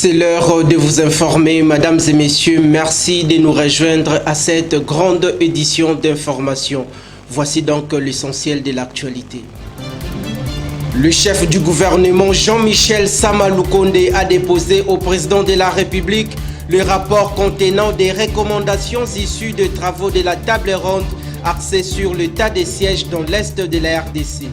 C'est l'heure de vous informer, mesdames et messieurs. Merci de nous rejoindre à cette grande édition d'information. Voici donc l'essentiel de l'actualité. Le chef du gouvernement, Jean-Michel Sama Lukonde, a déposé au président de la République le rapport contenant des recommandations issues de travaux de la table ronde axée sur l'état des sièges dans l'est de la RDC.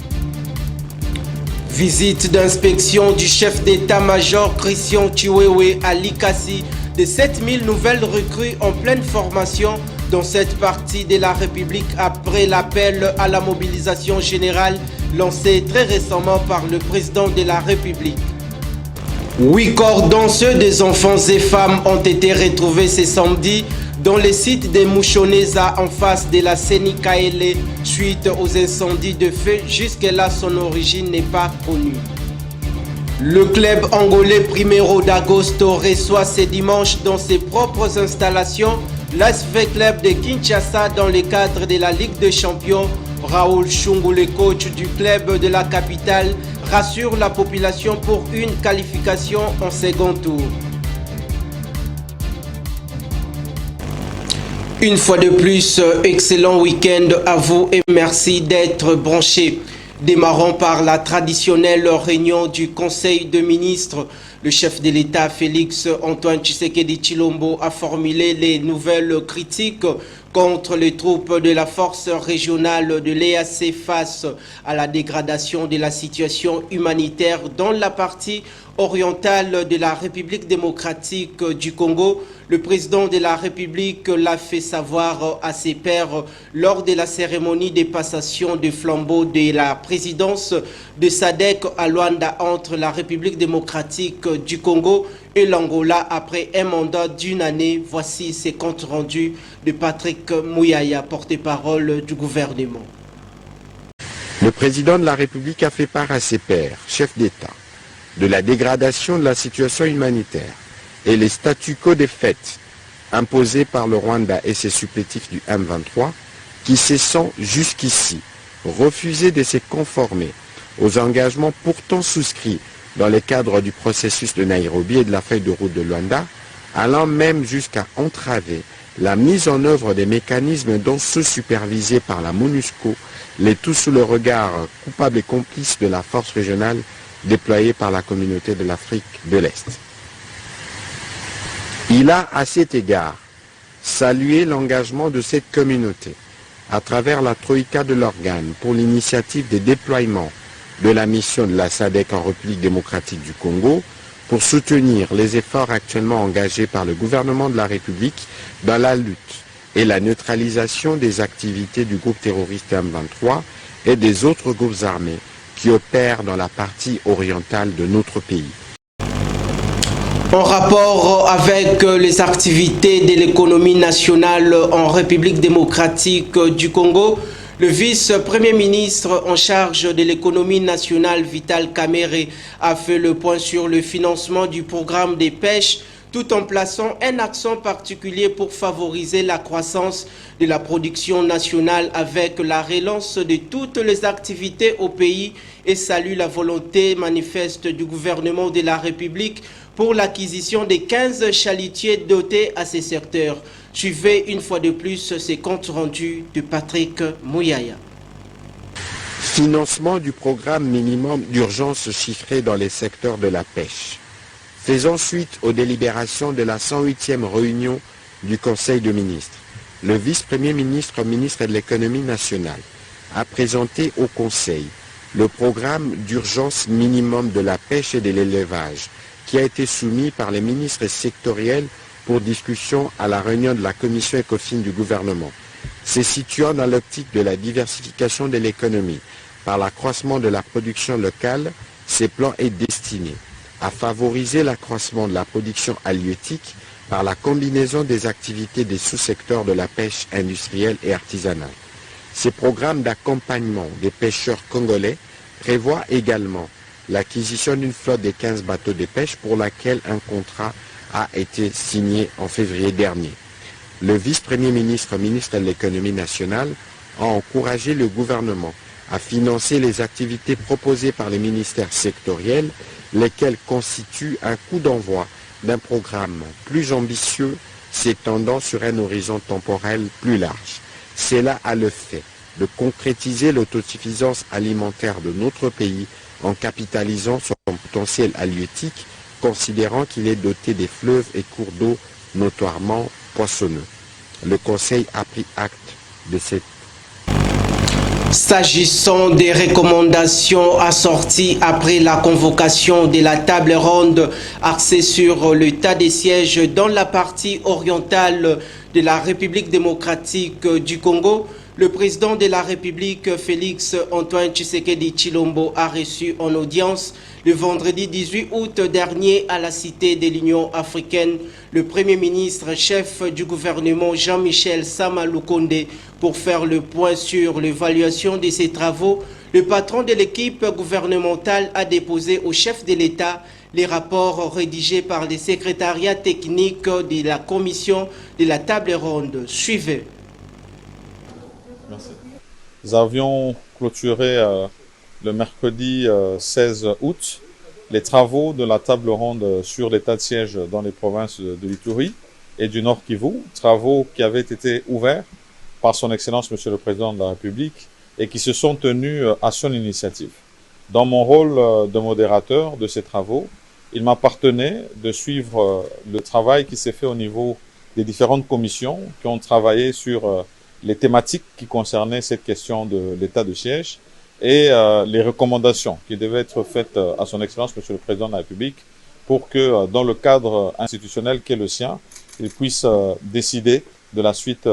Visite d'inspection du chef d'état-major Christian Chiwewe à Likasi de 7000 nouvelles recrues en pleine formation dans cette partie de la République après l'appel à la mobilisation générale lancé très récemment par le président de la République. 8 corps dont ceux des enfants et femmes ont été retrouvés ce samedi dans le site de Mouchoneza en face de la Sénikaele suite aux incendies de feu. Jusque-là, son origine n'est pas connue. Le club angolais Primero d'Agosto reçoit ce dimanche dans ses propres installations l'ASV Club de Kinshasa dans le cadre de la Ligue des Champions. Raoul Chungu, le coach du club de la capitale, rassure la population pour une qualification en second tour. Une fois de plus, excellent week-end à vous et merci d'être branchés. Démarrons par la traditionnelle réunion du Conseil de ministres. Le chef de l'État, Félix Antoine Tshisekedi Tshilombo, a formulé les nouvelles critiques contre les troupes de la force régionale de l'EAC face à la dégradation de la situation humanitaire dans la partie orientale de la République démocratique du Congo. Le président de la République l'a fait savoir à ses pairs lors de la cérémonie de passation de flambeau de la présidence de SADC à Luanda entre la République démocratique du Congo et l'Angola après un mandat d'une année. Voici ces comptes rendus de Patrick Mouyaya, porte-parole du gouvernement. Le président de la République a fait part à ses pairs, chefs d'État, de la dégradation de la situation humanitaire et les statu quo des faits imposés par le Rwanda et ses supplétifs du M23 qui se sont jusqu'ici refusés de se conformer aux engagements pourtant souscrits dans le cadre du processus de Nairobi et de la feuille de route de Luanda, allant même jusqu'à entraver la mise en œuvre des mécanismes dont ceux supervisés par la MONUSCO, les tout sous le regard coupable et complice de la force régionale déployée par la communauté de l'Afrique de l'Est. Il a à cet égard salué l'engagement de cette communauté à travers la troïka de l'organe pour l'initiative des déploiements de la mission de la SADC en République démocratique du Congo pour soutenir les efforts actuellement engagés par le gouvernement de la République dans la lutte et la neutralisation des activités du groupe terroriste M23 et des autres groupes armés qui opèrent dans la partie orientale de notre pays. En rapport avec les activités de l'économie nationale en République démocratique du Congo, le vice-premier ministre en charge de l'économie nationale, Vital Kamerhe, a fait le point sur le financement du programme des pêches, tout en plaçant un accent particulier pour favoriser la croissance de la production nationale avec la relance de toutes les activités au pays et salue la volonté manifeste du gouvernement de la République pour l'acquisition des 15 chalutiers dotés à ces secteurs. Suivez une fois de plus ces comptes rendus de Patrick Mouyaya. Financement du programme minimum d'urgence chiffré dans les secteurs de la pêche. Faisant suite aux délibérations de la 108e réunion du Conseil de ministres, le vice-premier ministre, ministre de l'économie nationale, a présenté au Conseil le programme d'urgence minimum de la pêche et de l'élevage qui a été soumis par les ministres sectoriels pour discussion à la réunion de la commission ECOFIN du gouvernement. Se situant dans l'optique de la diversification de l'économie par l'accroissement de la production locale, ce plan est destiné à favoriser l'accroissement de la production halieutique par la combinaison des activités des sous-secteurs de la pêche industrielle et artisanale. Ces programmes d'accompagnement des pêcheurs congolais prévoient également l'acquisition d'une flotte de 15 bateaux de pêche pour laquelle un contrat a été signé en février dernier. Le vice-premier ministre, ministre de l'économie nationale, a encouragé le gouvernement à financer les activités proposées par les ministères sectoriels, lesquels constituent un coup d'envoi d'un programme plus ambitieux s'étendant sur un horizon temporel plus large. C'est là à le fait de concrétiser l'autosuffisance alimentaire de notre pays en capitalisant sur son potentiel halieutique, considérant qu'il est doté des fleuves et cours d'eau notoirement poissonneux. Le Conseil a pris acte de cette. S'agissant des recommandations assorties après la convocation de la table ronde axée sur l'état des sièges dans la partie orientale de la République démocratique du Congo, le président de la République, Félix Antoine Tshisekedi Tshilombo, a reçu en audience le vendredi 18 août dernier à la Cité de l'Union africaine le Premier ministre chef du gouvernement Jean-Michel Sama Lukonde pour faire le point sur l'évaluation de ses travaux. Le patron de l'équipe gouvernementale a déposé au chef de l'État les rapports rédigés par les secrétariats techniques de la commission de la table ronde. Suivez. Merci. Nous avions clôturé le mercredi 16 août les travaux de la table ronde sur l'état de siège dans les provinces de l'Ituri et du Nord Kivu, travaux qui avaient été ouverts par son Excellence Monsieur le Président de la République et qui se sont tenus à son initiative. Dans mon rôle de modérateur de ces travaux, il m'appartenait de suivre le travail qui s'est fait au niveau des différentes commissions qui ont travaillé sur les thématiques qui concernaient cette question de l'état de siège et les recommandations qui devaient être faites à son Excellence Monsieur le Président de la République pour que dans le cadre institutionnel qu'est le sien, il puisse décider de la suite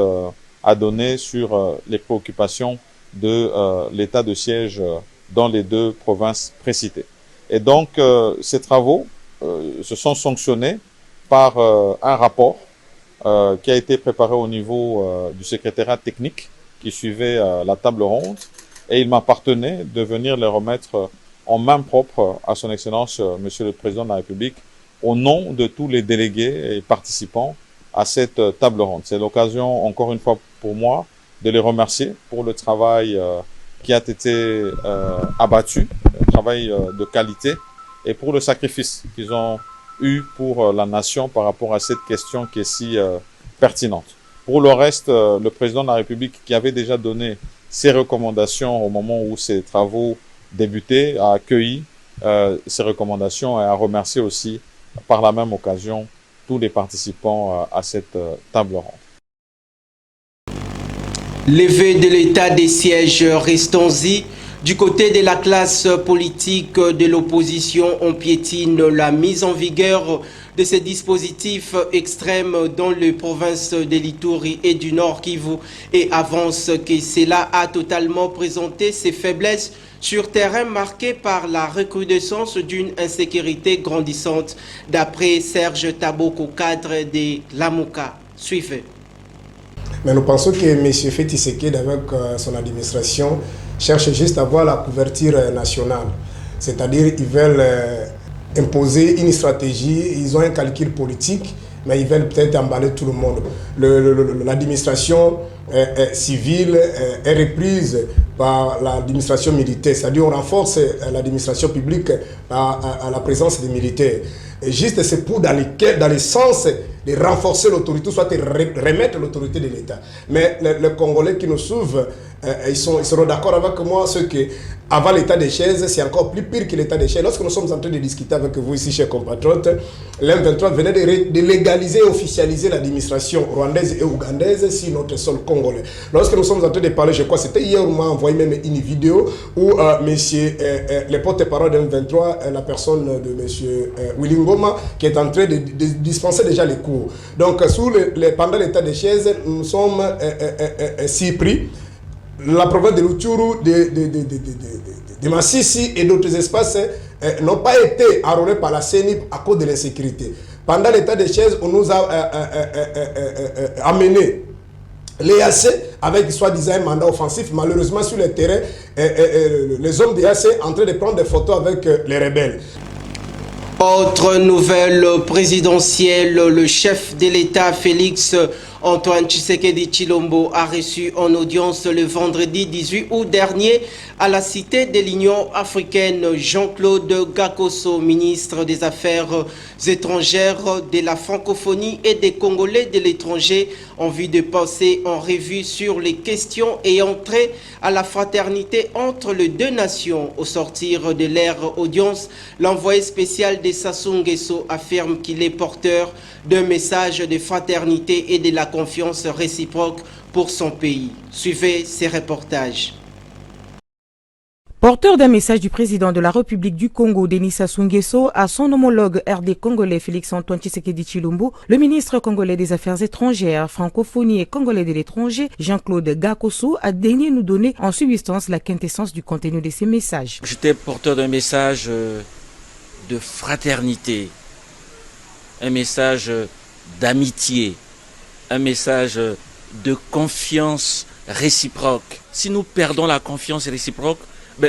à donner sur les préoccupations de l'état de siège dans les deux provinces précitées. Et donc ces travaux se sont sanctionnés par un rapport qui a été préparé au niveau du secrétariat technique qui suivait la table ronde et il m'appartenait de venir les remettre en main propre à son Excellence Monsieur le Président de la République au nom de tous les délégués et participants à cette table ronde. C'est l'occasion encore une fois pour moi de les remercier pour le travail qui a été abattu, un travail de qualité et pour le sacrifice qu'ils ont eu pour la nation par rapport à cette question qui est si pertinente. Pour le reste, le président de la République qui avait déjà donné ses recommandations au moment où ces travaux débutaient a accueilli ces recommandations et a remercié aussi par la même occasion tous les participants à cette table ronde. Levée de l'état des sièges, restons-y. Du côté de la classe politique de l'opposition, on piétine la mise en vigueur de ces dispositifs extrêmes dans les provinces de l'Ituri et du Nord Kivu et avance que cela a totalement présenté ses faiblesses sur terrain marqué par la recrudescence d'une insécurité grandissante, d'après Serge Taboko, cadre de l'AMUCA. Suivez. Mais nous pensons que M. Tshisekedi, avec son administration, cherche juste à avoir la couverture nationale. C'est-à-dire qu'ils veulent imposer une stratégie, ils ont un calcul politique, mais ils veulent peut-être emballer tout le monde. L'administration civile est reprise par l'administration militaire, c'est-à-dire on renforce l'administration publique à la présence des militaires. Et juste c'est pour dans le sens de renforcer l'autorité, soit de remettre l'autorité de l'État. Mais les Congolais qui nous suivent, ils seront d'accord avec moi, ceux que avant l'état des chaises, c'est encore plus pire que l'état des chaises. Lorsque nous sommes en train de discuter avec vous ici, chers compatriotes, l'M23 venait de légaliser et officialiser l'administration rwandaise et ougandaise sur notre sol congolais. Lorsque nous sommes en train de parler, je crois que c'était hier, on m'a envoyé même une vidéo où le porte-parole de l'M23, la personne de M. Willy Ngoma, qui est en train de dispenser déjà les cours. Donc, pendant l'état des chaises, nous sommes si pris. La province de l'Uturu, de Massissi et d'autres espaces n'ont pas été enrôlés par la CENI à cause de l'insécurité. Pendant l'état des chaises, on nous a amené l'EAC avec soi-disant un mandat offensif. Malheureusement, sur le terrain, les hommes de l'EAC sont en train de prendre des photos avec les rebelles. Autre nouvelle présidentielle, le chef de l'État Félix Antoine Tshisekedi Tshilombo a reçu en audience le vendredi 18 août dernier à la Cité de l'Union africaine Jean-Claude Gakoso, ministre des Affaires étrangères, de la francophonie et des Congolais de l'étranger, en vue de passer en revue sur les questions ayant trait à la fraternité entre les deux nations. Au sortir de leur audience, l'envoyé spécial de Sassou Nguesso affirme qu'il est porteur d'un message de fraternité et de la confiance réciproque pour son pays. Suivez ces reportages. Porteur d'un message du président de la République du Congo, Denis Sassou Nguesso, à son homologue RD congolais Félix Antoine Tshisekedi Tshilombo, le ministre congolais des Affaires étrangères, francophonie et congolais de l'étranger, Jean-Claude Gakoso, a daigné nous donner en substance la quintessence du contenu de ces messages. J'étais porteur d'un message de fraternité, un message d'amitié, un message de confiance réciproque. Si nous perdons la confiance réciproque,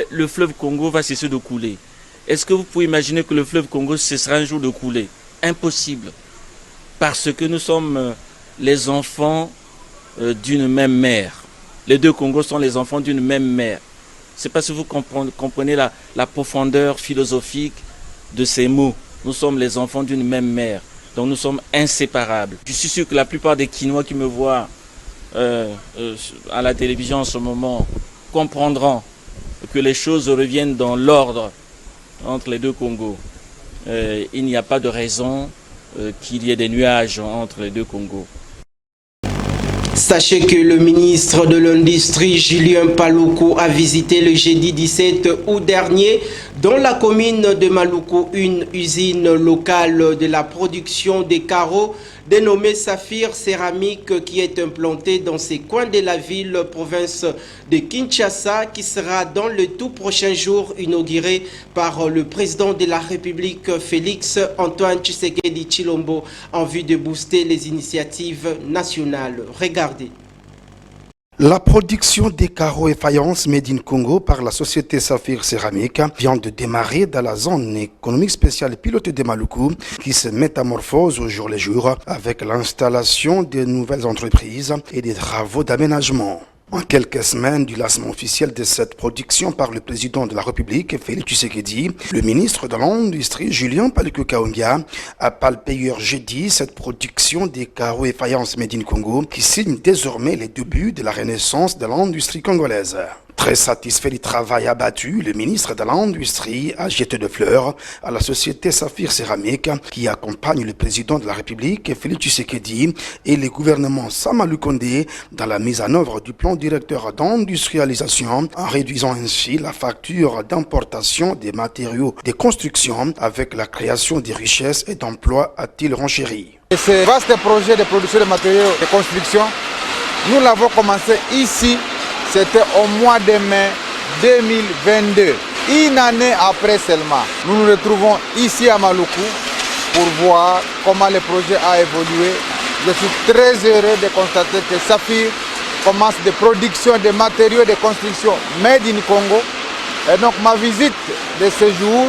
le fleuve Congo va cesser de couler. Est-ce que vous pouvez imaginer que le fleuve Congo cessera un jour de couler? Impossible. Parce que nous sommes les enfants d'une même mère. Les deux Congos sont les enfants d'une même mère. C'est parce que vous comprenez la profondeur philosophique de ces mots. Nous sommes les enfants d'une même mère. Donc nous sommes inséparables. Je suis sûr que la plupart des Kinois qui me voient à la télévision en ce moment comprendront que les choses reviennent dans l'ordre entre les deux Congos. Il n'y a pas de raison qu'il y ait des nuages entre les deux Congos. Sachez que le ministre de l'Industrie, Julien Paluku, a visité le jeudi 17 août dernier dans la commune de Maluku une usine locale de la production des carreaux dénommée Saphir Céramique qui est implantée dans ces coins de la ville province de Kinshasa qui sera dans le tout prochain jour inaugurée par le président de la République Félix Antoine Tshisekedi Tshilombo en vue de booster les initiatives nationales. Regardez. La production des carreaux et faïences made in Congo par la société Saphir Céramique vient de démarrer dans la zone économique spéciale pilotée de Maluku qui se métamorphose au jour le jour avec l'installation de nouvelles entreprises et des travaux d'aménagement. En quelques semaines du lancement officiel de cette production par le président de la République, Félix Tshisekedi, le ministre de l'Industrie, Julien Paluku Kahongya, a palpé hier jeudi cette production des carreaux et faïences made in Congo qui signe désormais les débuts de la renaissance de l'industrie congolaise. Très satisfait du travail abattu, le ministre de l'Industrie a jeté de fleurs à la société Saphir Céramique qui accompagne le président de la République, Félix Tshisekedi, et le gouvernement Sama Lukonde dans la mise en œuvre du plan directeur d'industrialisation en réduisant ainsi la facture d'importation des matériaux de construction avec la création de richesses et d'emplois, a-t-il renchéri. Ce vaste projet de production de matériaux de construction, nous l'avons commencé ici. C'était au mois de mai 2022, une année après seulement. Nous nous retrouvons ici à Maluku pour voir comment le projet a évolué. Je suis très heureux de constater que Saphir commence des productions de matériaux de construction made in Congo. Et donc ma visite de ce jour,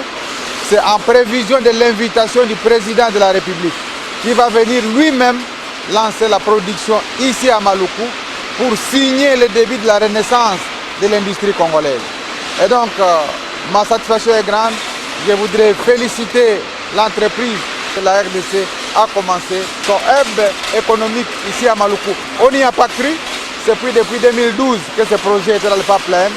c'est en prévision de l'invitation du président de la République qui va venir lui-même lancer la production ici à Maluku pour signer le début de la renaissance de l'industrie congolaise. Et donc, ma satisfaction est grande. Je voudrais féliciter l'entreprise de la RDC a commencé son hub économique ici à Maluku. On n'y a pas cru. C'est depuis 2012 que ce projet était dans le pipeline.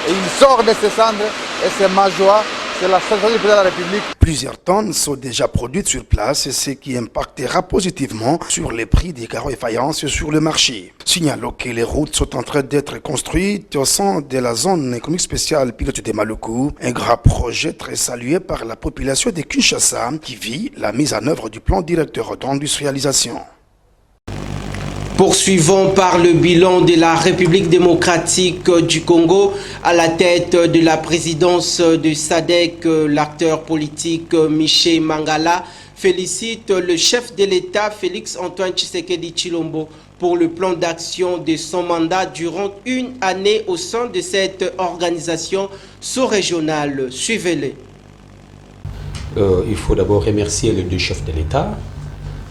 Et il sort de ses cendres et c'est ma joie. C'est la stratégie du président de la République. Plusieurs tonnes sont déjà produites sur place, ce qui impactera positivement sur les prix des carreaux et faïences sur le marché. Signalons que les routes sont en train d'être construites au sein de la zone économique spéciale pilotée de Maluku, un grand projet très salué par la population de Kinshasa qui vit la mise en œuvre du plan directeur d'industrialisation. Poursuivons par le bilan de la République démocratique du Congo à la tête de la présidence de SADC. L'acteur politique Michel Mangala félicite le chef de l'État Félix Antoine Tshisekedi Tshilombo pour le plan d'action de son mandat durant une année au sein de cette organisation sous-régionale. Suivez-les. il faut d'abord remercier les deux chefs de l'État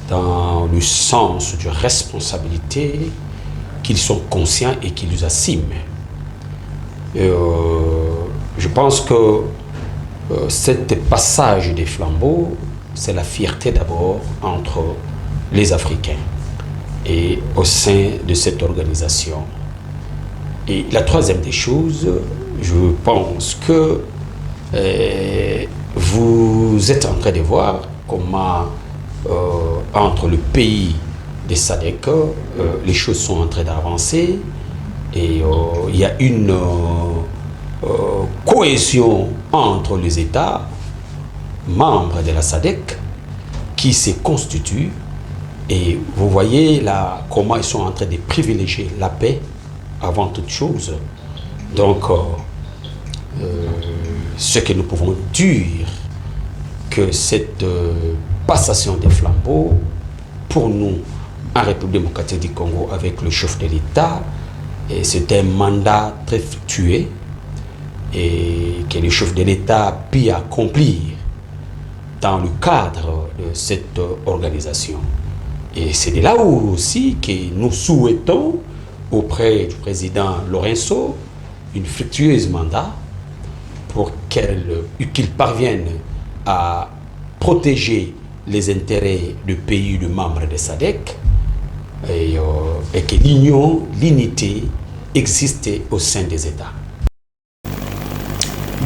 dans le sens de responsabilité qu'ils sont conscients et qu'ils assument. Je pense que cet passage des flambeaux, c'est la fierté d'abord entre les Africains et au sein de cette organisation. Et la troisième des choses, je pense que vous êtes en train de voir comment entre le pays des SADC, les choses sont en train d'avancer et il y a une cohésion entre les États membres de la SADC qui se constituent et vous voyez là comment ils sont en train de privilégier la paix avant toute chose. Donc, ce que nous pouvons dire, que cette passation des flambeaux, pour nous, en République démocratique du Congo, avec le chef de l'État, c'est un mandat très fructueux et que le chef de l'État a pu accomplir dans le cadre de cette organisation. Et c'est de là où aussi que nous souhaitons auprès du président Lorenzo une fructueuse mandat pour qu'il parvienne à protéger les intérêts du pays de membres de SADC et que l'union, l'unité existe au sein des États.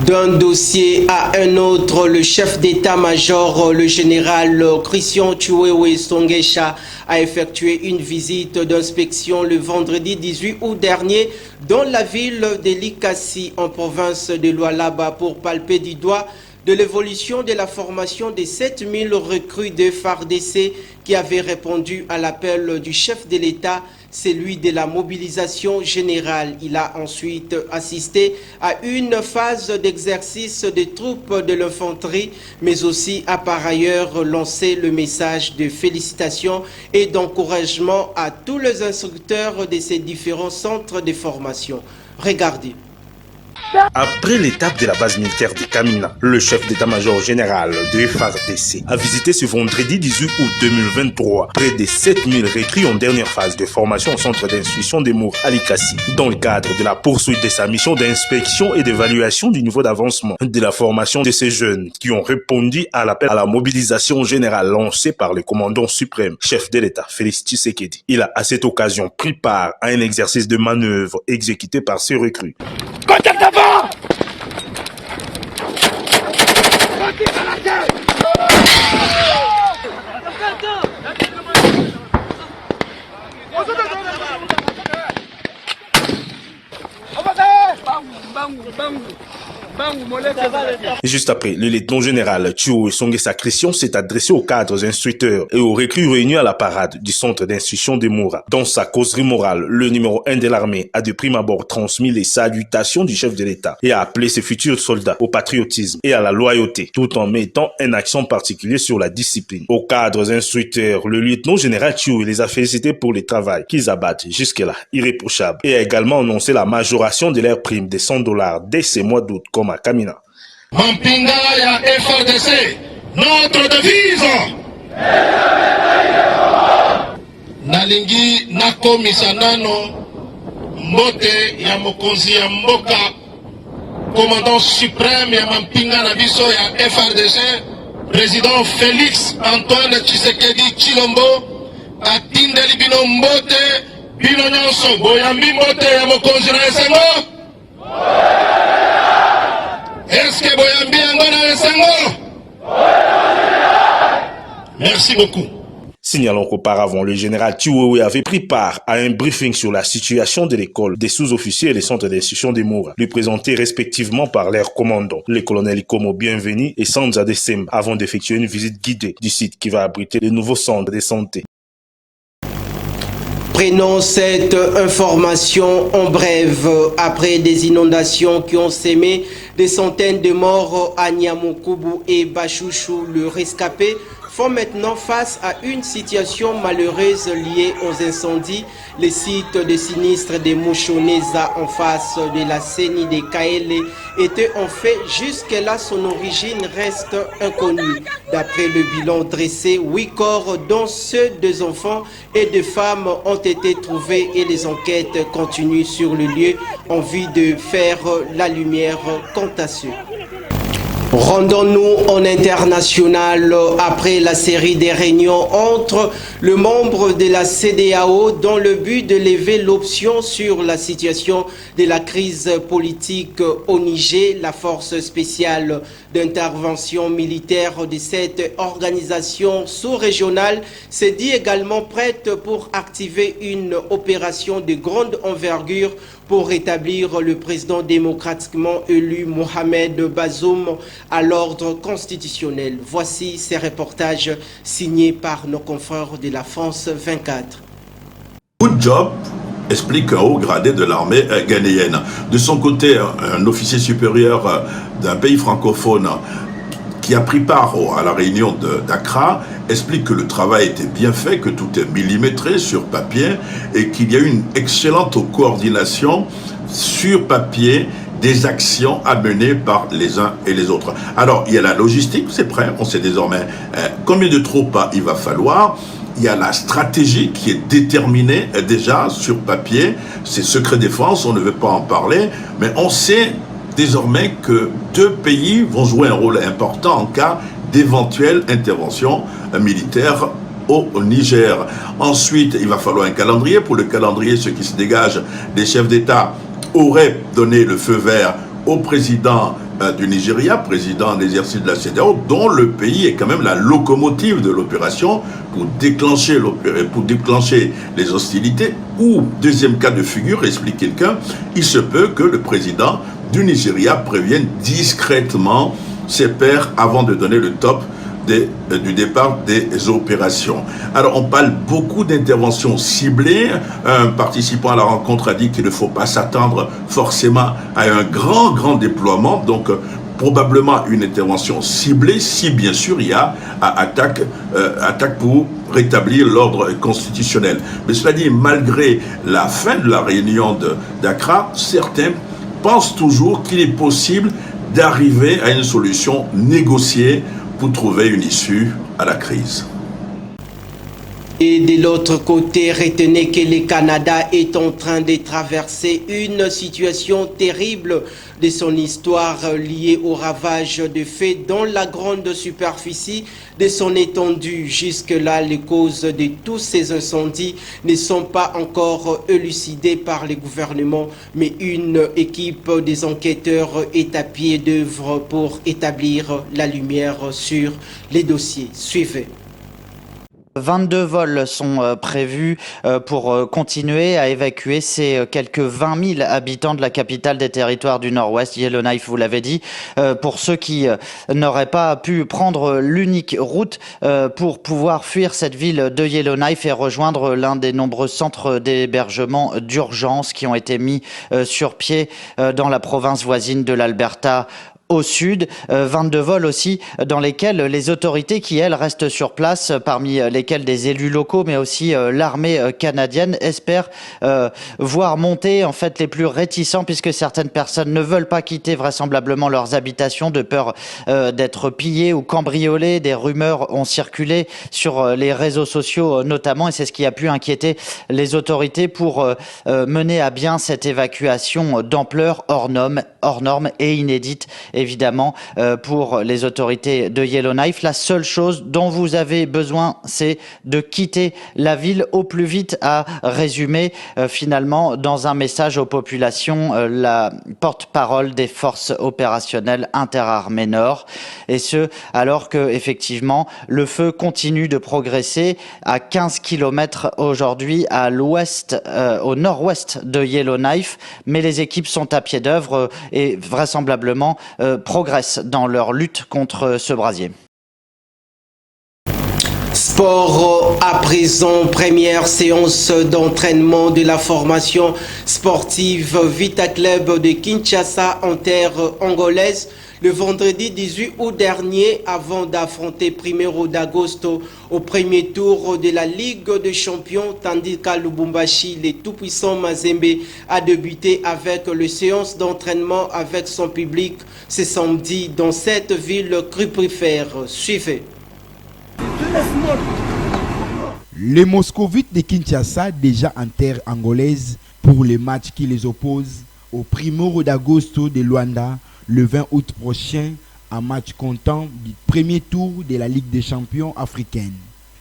D'un dossier à un autre, le chef d'état-major, le général Christian Chiwewe Songesha, a effectué une visite d'inspection le vendredi 18 août dernier dans la ville de Likasi, en province de Lualaba, pour palper du doigt de l'évolution de la formation des 7000 recrues de FARDC qui avaient répondu à l'appel du chef de l'État, celui de la mobilisation générale. Il a ensuite assisté à une phase d'exercice des troupes de l'infanterie, mais aussi a par ailleurs lancé le message de félicitations et d'encouragement à tous les instructeurs de ces différents centres de formation. Regardez. Après l'étape de la base militaire de Kamina, le chef d'état-major général de FARDC a visité ce vendredi 18 août 2023 près de 7000 recrues en dernière phase de formation au centre d'instruction des Mour à Likasi, dans le cadre de la poursuite de sa mission d'inspection et d'évaluation du niveau d'avancement de la formation de ces jeunes qui ont répondu à l'appel à la mobilisation générale lancée par le commandant suprême, chef de l'État, Félix Tshisekedi. Il a à cette occasion pris part à un exercice de manœuvre exécuté par ces recrues. Juste après, le lieutenant-général Chiwewe Songesha Christian s'est adressé aux cadres instructeurs et aux recrues réunis à la parade du centre d'instruction de Moura. Dans sa causerie morale, le numéro 1 de l'armée a de prime abord transmis les salutations du chef de l'État et a appelé ses futurs soldats au patriotisme et à la loyauté, tout en mettant un accent particulier sur la discipline. Aux cadres instructeurs, le lieutenant-général Chiwewe les a félicités pour le travail qu'ils abattent jusque-là irréprochable et a également annoncé la majoration de leur prime de $100 dès ce mois d'août comme à Kamina. Mampinga ya FARDC, notre devise. Nalingi nakomisa nano mbote ya mokonzi ya mboka, commandant suprême ya Mampinga na biso ya FARDC, président Félix Antoine Tshisekedi Tshilombo, atindeli bino mbote, bino nyonso boyambi mbote ya mokonzi na esengo. Merci beaucoup. Signalons qu'auparavant, le général Chiwewe avait pris part à un briefing sur la situation de l'école, des sous-officiers et des centres d'instruction des Moura, lui présentés respectivement par leurs commandants, les colonels Ikomo Bienveni et Sanza Desemba, avant d'effectuer une visite guidée du site qui va abriter le nouveau centre de santé. Prenons cette information en bref. Après des inondations qui ont sémé des centaines de morts à Nyamukubu et Bachouchou, le rescapé font maintenant face à une situation malheureuse liée aux incendies. Les sites de sinistres de Mouchoneza en face de la CENI de Kaele était en fait jusque-là son origine reste inconnue. D'après le bilan dressé, 8 corps dont ceux des enfants et de femmes ont été trouvés et les enquêtes continuent sur le lieu en vue de faire la lumière quant à ceux. Rendons-nous en international après la série des réunions entre le membre de la CEDEAO dans le but de lever l'option sur la situation de la crise politique au Niger. La force spéciale d'intervention militaire de cette organisation sous-régionale s'est dit également prête pour activer une opération de grande envergure pour rétablir le président démocratiquement élu Mohamed Bazoum à l'ordre constitutionnel. Voici ces reportages signés par nos confrères de la France 24. Good job, explique un haut gradé de l'armée ghanéenne. De son côté, un officier supérieur d'un pays francophone qui a pris part à la réunion d'Accra explique que le travail était bien fait, que tout est millimétré sur papier et qu'il y a eu une excellente coordination sur papier des actions à mener par les uns et les autres. Alors, il y a la logistique, c'est prêt, on sait désormais combien de troupes il va falloir. Il y a la stratégie qui est déterminée déjà sur papier. C'est secret défense, on ne veut pas en parler, mais on sait désormais que 2 pays vont jouer un rôle important en cas d'éventuelle intervention militaire au Niger. Ensuite, il va falloir un calendrier. Pour le calendrier, ce qui se dégage, les chefs d'État auraient donné le feu vert au président du Nigeria, président en exercice de la CEDEAO, dont le pays est quand même la locomotive de l'opération pour déclencher les hostilités. Ou, deuxième cas de figure, explique quelqu'un, il se peut que le président du Nigeria prévienne discrètement ses pairs avant de donner le top du départ des opérations. Alors on parle beaucoup d'interventions ciblées. Un participant à la rencontre a dit qu'il ne faut pas s'attendre forcément à un grand déploiement, donc probablement une intervention ciblée si bien sûr il y a attaque pour rétablir l'ordre constitutionnel. Mais cela dit, malgré la fin de la réunion d'Accra, certains pensent toujours qu'il est possible d'arriver à une solution négociée pour trouver une issue à la crise. Et de l'autre côté, retenez que le Canada est en train de traverser une situation terrible de son histoire liée au ravage de feu dans la grande superficie de son étendue. Jusque-là, les causes de tous ces incendies ne sont pas encore élucidées par le gouvernement, mais une équipe des enquêteurs est à pied d'œuvre pour établir la lumière sur les dossiers. Suivez. 22 vols sont prévus pour continuer à évacuer ces quelques 20 000 habitants de la capitale des territoires du Nord-Ouest, Yellowknife, vous l'avez dit. Pour ceux qui n'auraient pas pu prendre l'unique route pour pouvoir fuir cette ville de Yellowknife et rejoindre l'un des nombreux centres d'hébergement d'urgence qui ont été mis sur pied dans la province voisine de l'Alberta, au sud, 22 vols aussi dans lesquels les autorités qui, elles, restent sur place, parmi lesquelles des élus locaux, mais aussi l'armée canadienne, espèrent voir monter en fait les plus réticents, puisque certaines personnes ne veulent pas quitter vraisemblablement leurs habitations de peur d'être pillées ou cambriolées. Des rumeurs ont circulé sur les réseaux sociaux notamment, et c'est ce qui a pu inquiéter les autorités pour mener à bien cette évacuation d'ampleur hors norme et inédite, évidemment, pour les autorités de Yellowknife. La seule chose dont vous avez besoin, c'est de quitter la ville au plus vite, a résumé finalement dans un message aux populations la porte-parole des forces opérationnelles interarmées Nord. Et ce, alors que effectivement le feu continue de progresser à 15 km aujourd'hui à l'ouest, au nord-ouest de Yellowknife, mais les équipes sont à pied d'œuvre et vraisemblablement progressent dans leur lutte contre ce brasier. Sport à présent, première séance d'entraînement de la formation sportive Vita Club de Kinshasa en terre angolaise. le vendredi 18 août dernier avant d'affronter Primeiro d'Agosto au premier tour de la Ligue des Champions, tandis qu'à Lubumbashi, le tout-puissant Mazembe a débuté avec les séances d'entraînement avec son public ce samedi dans cette ville cruprifère. Suivez. Les Moscovites de Kinshasa, déjà en terre angolaise, pour les matchs qui les opposent au Primeiro d'Agosto de Luanda le 20 août prochain, un match comptant du premier tour de la Ligue des Champions africaine.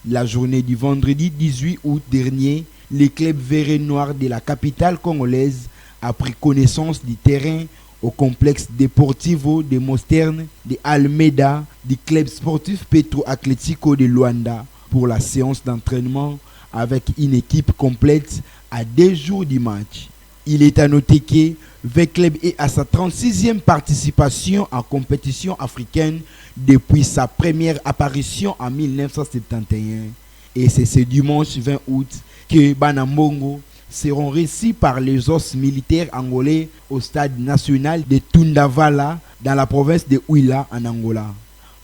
La journée du vendredi 18 août dernier, le club vert et noir de la capitale congolaise a pris connaissance du terrain au complexe Deportivo de Mosterne de Almeida du club sportif Petro Atlético de Luanda pour la séance d'entraînement avec une équipe complète à 2 jours du match. Il est à noter que le club est à sa 36e participation en compétition africaine depuis sa première apparition en 1971. Et c'est ce dimanche 20 août que Banambongo seront reçus par les os militaires angolais au stade national de Tundavala dans la province de Huila en Angola.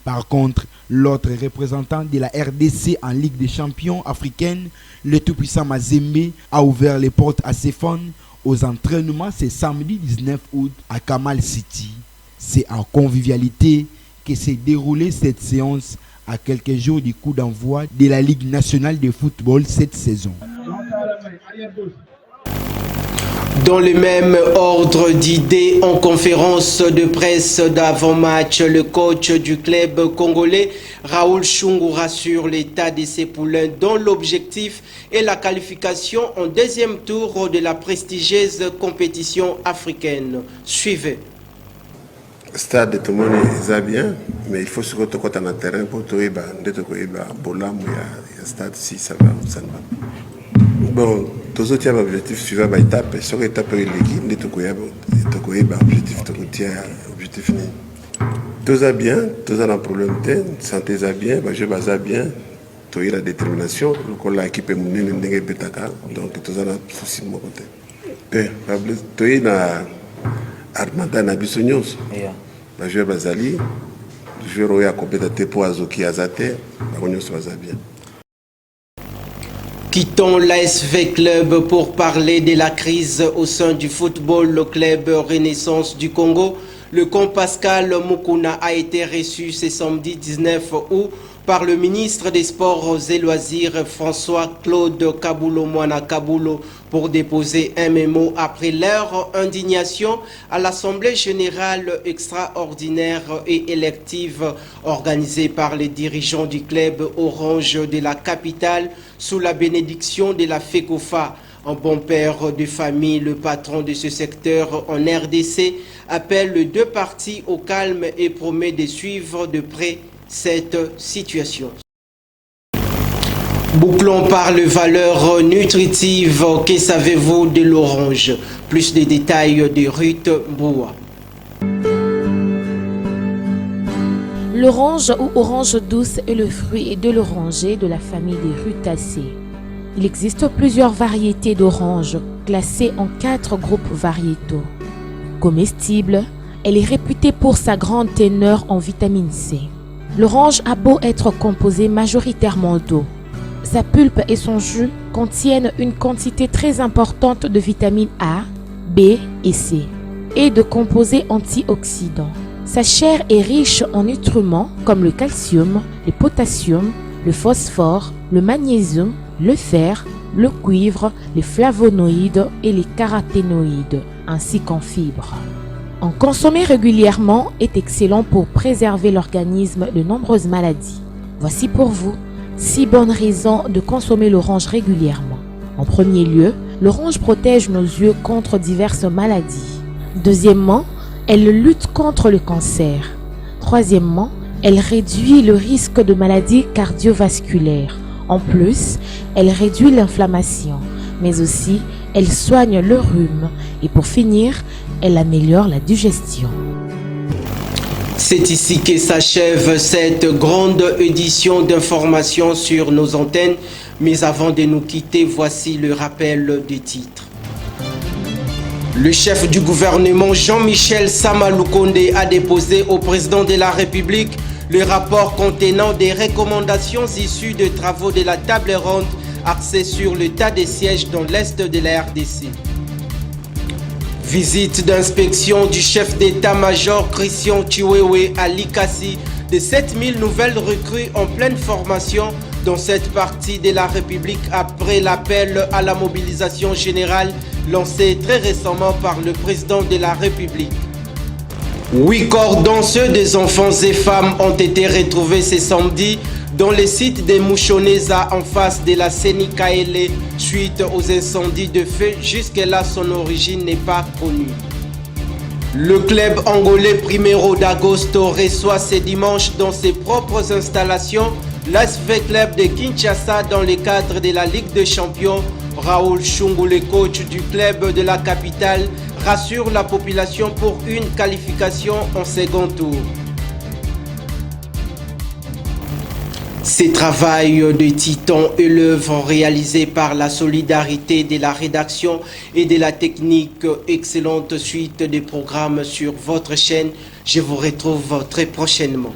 Par contre, l'autre représentant de la RDC en Ligue des Champions africaine, le tout-puissant Mazembe, a ouvert les portes à ses fans aux entraînements ce samedi 19 août à Kamal City. C'est en convivialité que s'est déroulée cette séance à quelques jours du coup d'envoi de la Ligue nationale de football cette saison. Dans le même ordre d'idées, en conférence de presse d'avant-match, le coach du club congolais, Raoul Chungu, rassure l'état de ses poulains dont l'objectif est la qualification en deuxième tour de la prestigieuse compétition africaine. Suivez. Stade, tout le monde est bien, mais il faut se retrouver dans le terrain pour trouver un stade si ça va, ça ne va pas. Bon, tous autres objectifs suivant l'étape, sur l'étape de l'équipe, objectif. Tout ça bien, tout ça un problème, santé ça bien, je base bien, tout la détermination, l'équipe est menée, donc tout ça un souci de mon côté. Tout na Armada na bisonyos. Je bazali, je roya compétité pour azoki azate, bagonyos baza bien. Quittons l'ASV Club pour parler de la crise au sein du football. Le club Renaissance du Congo, le camp Pascal Mukuna a été reçu ce samedi 19 août par le ministre des Sports et Loisirs François-Claude Kabulo Mwana Kabulo pour déposer un mémo après leur indignation à l'Assemblée générale extraordinaire et élective organisée par les dirigeants du club Orange de la capitale sous la bénédiction de la FECOFA. Un bon père de famille, le patron de ce secteur en RDC, appelle les deux parties au calme et promet de suivre de près cette situation. Bouclons par les valeurs nutritives. Que savez-vous de l'orange? Plus de détails de Ruth Boua. L'orange ou orange douce est le fruit de l'oranger de la famille des rutacées. Il existe plusieurs variétés d'oranges classées en 4 groupes variétaux. Comestible, elle est réputée pour sa grande teneur en vitamine C. L'orange a beau être composé majoritairement d'eau. Sa pulpe et son jus contiennent une quantité très importante de vitamines A, B et C et de composés antioxydants. Sa chair est riche en nutriments comme le calcium, le potassium, le phosphore, le magnésium, le fer, le cuivre, les flavonoïdes et les caroténoïdes, ainsi qu'en fibres. En consommer régulièrement est excellent pour préserver l'organisme de nombreuses maladies. Voici pour vous 6 bonnes raisons de consommer l'orange régulièrement. En premier lieu, l'orange protège nos yeux contre diverses maladies. Deuxièmement, elle lutte contre le cancer. Troisièmement, elle réduit le risque de maladies cardiovasculaires. En plus, elle réduit l'inflammation, mais aussi elle soigne le rhume. Et pour finir, elle améliore la digestion. C'est ici que s'achève cette grande édition d'informations sur nos antennes. Mais avant de nous quitter, voici le rappel des titres. Le chef du gouvernement Jean-Michel Sama Lukonde a déposé au président de la République le rapport contenant des recommandations issues de travaux de la table ronde axée sur l'état des sièges dans l'est de la RDC. Visite d'inspection du chef d'état-major Christian Chiwewe à Likasi de 7000 nouvelles recrues en pleine formation dans cette partie de la République après l'appel à la mobilisation générale lancé très récemment par le président de la République. 8 corps dont ceux des enfants et femmes ont été retrouvés ce samedi dans le site de Mouchoneza en face de la Sénikaele suite aux incendies de feu. Jusque-là, son origine n'est pas connue. Le club angolais Primero d'Agosto reçoit ce dimanche dans ses propres installations l'ASV Club de Kinshasa dans le cadre de la Ligue des Champions. Raoul Chungu, le coach du club de la capitale, rassure la population pour une qualification en second tour. Ce travail de titan est l'œuvre réalisée par la solidarité de la rédaction et de la technique. Excellente suite des programmes sur votre chaîne. Je vous retrouve très prochainement.